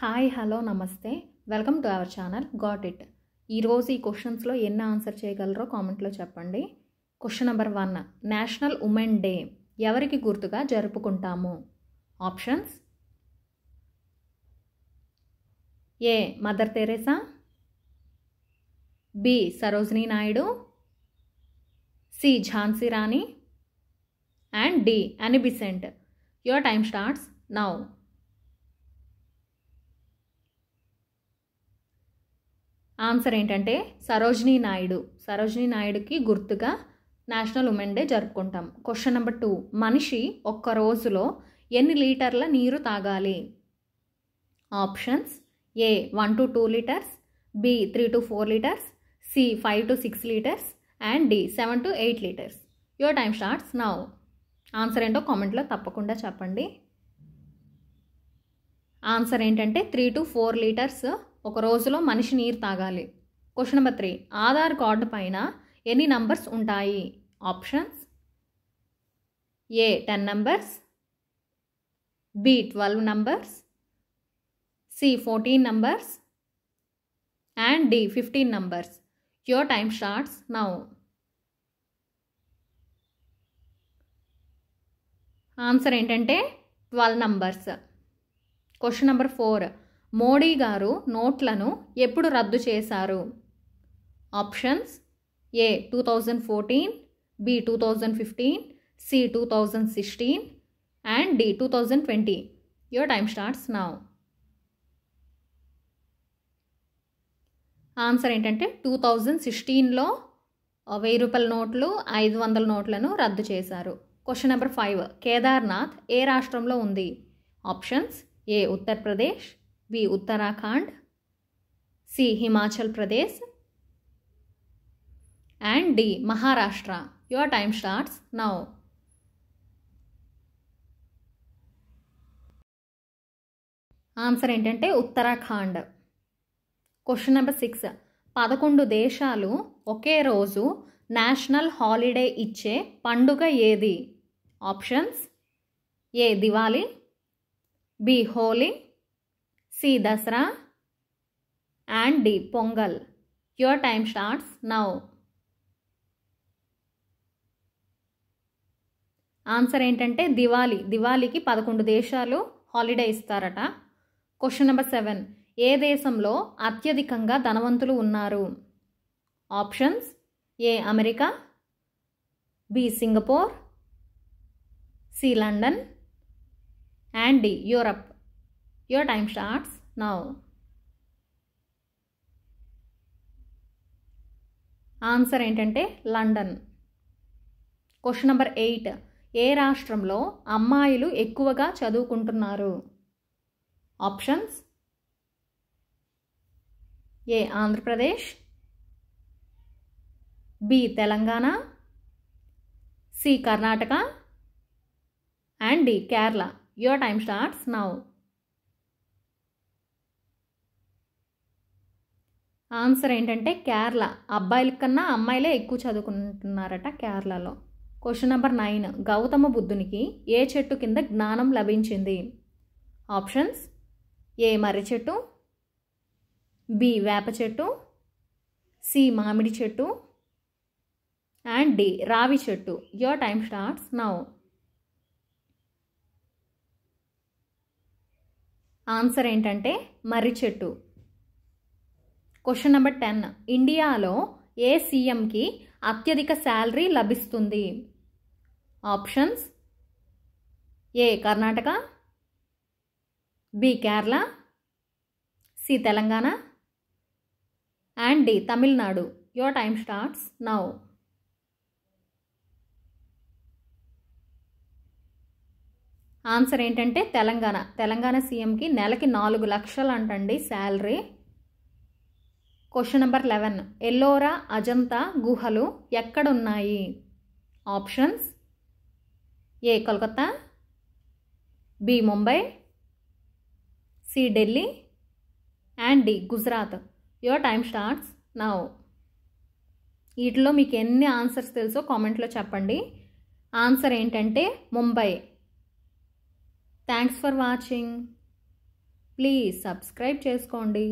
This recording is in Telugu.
హాయ్ హలో నమస్తే welcome to our channel got it. ఈరోజు ఈ క్వశ్చన్స్లో ఎన్ని ఆన్సర్ చేయగలరో కామెంట్లో చెప్పండి. Question number 1, national women day ఎవరికి గుర్తుగా జరుపుకుంటాము? Options: A mother Teresa, B Sarojini Naidu, C Jhansi Rani and D Annie Besant. Your time starts now. Answer ఏంటంటే సరోజినీ నాయుడు. సరోజినీ నాయుడుకి గుర్తుగా నేషనల్ ఉమెన్ డే జరుపుకుంటాం. క్వశ్చన్ నెంబర్ 2, మనిషి ఒక్క రోజులో ఎన్ని లీటర్ల నీరు తాగాలి? Options: A 1 to 2 litres, B 3 to 4 litres, C 5 to 6 litres and D 7 to 8 litres. Your time starts now. Answer ఏంటో కామెంట్లో తప్పకుండా చెప్పండి. ఆన్సర్ ఏంటంటే 3 to 4 లీటర్స్ ఒక రోజులో మనిషి నీరు తాగాలి. క్వశ్చన్ నెంబర్ 3, ఆధార్ కార్డు పైన ఎన్ని నంబర్స్ ఉంటాయి? Options: A 10 numbers, B 12 numbers, C 14 numbers and D 15 numbers. Your time starts now. Answer ఏంటంటే 12 నంబర్స్. క్వశ్చన్ నెంబర్ 4, మోడీ గారు నోట్లను ఎప్పుడు రద్దు చేశారు? Options: A 2014, B 2015, C 2016 and D 2020. Your time starts now. Answer ఏంటంటే 2016లో 1000 రూపాయల నోట్లు, 500 నోట్లను రద్దు చేశారు. క్వశ్చన్ నెంబర్ 5, కేదార్నాథ్ ఏ రాష్ట్రంలో ఉంది? Options: A Uttar Pradesh, B Uttarakhand, C Himachal Pradesh and D Maharashtra. Your time starts now. Answer ఏంటంటే ఉత్తరాఖండ్. క్వశ్చన్ నెంబర్ 6, 11 దేశాలు ఒకే రోజు నేషనల్ హాలిడే ఇచ్చే పండుగ ఏది? Options: A Diwali, B Holi, C Dasara and D Pongal. Your time starts now. Answer ఏంటంటే దివాళీ. దివాళీకి 11 దేశాలు హాలిడే ఇస్తారట. క్వశ్చన్ నెంబర్ 7, ఏ దేశంలో అత్యధికంగా ధనవంతులు ఉన్నారు? Options: A America, B Singapore, C London and D Europe. Your time starts now. Answer ఏంటంటే లండన్. క్వశ్చన్ నెంబర్ 8, ఏ రాష్ట్రంలో అమ్మాయిలు ఎక్కువగా చదువుకుంటున్నారు? Options: A Andhra Pradesh, B Telangana, C Karnataka and D Kerala. Your time starts now. Answer ఏంటంటే కేరళ. అబ్బాయిల కన్నా అమ్మాయిలే ఎక్కువ చదువుకుంటున్నారట కేరళలో. క్వశ్చన్ నెంబర్ 9, గౌతమ బుద్ధునికి ఏ చెట్టు కింద జ్ఞానం లభించింది? ఆప్షన్స్: ఏ మర్రి చెట్టు, బి వేప చెట్టు, సి మామిడి చెట్టు అండ్ డి రావి చెట్టు. Your time starts now. Answer ఏంటంటే మర్రి చెట్టు. క్వశ్చన్ నెంబర్ 10, ఇండియాలో ఏ సీఎంకి అత్యధిక శాలరీ లభిస్తుంది? Options: A Karnataka, B Kerala, C Telangana and D Tamil Nadu. Your time starts now. Answer ఏంటంటే తెలంగాణ. తెలంగాణ సీఎంకి నెలకి 4 లక్షలు అంటండి salary. Question number 11, Ellora Ajanta గుహలు ఎక్కడున్నాయి? Options: A Kolkata, B Mumbai, C Delhi and D Gujarat. Your time starts now. వీటిలో మీకు ఎన్ని ఆన్సర్స్ తెలుసో కామెంట్లో చెప్పండి. ఆన్సర్ ఏంటంటే Mumbai. Thanks for watching. Please subscribe చేసుకోండి.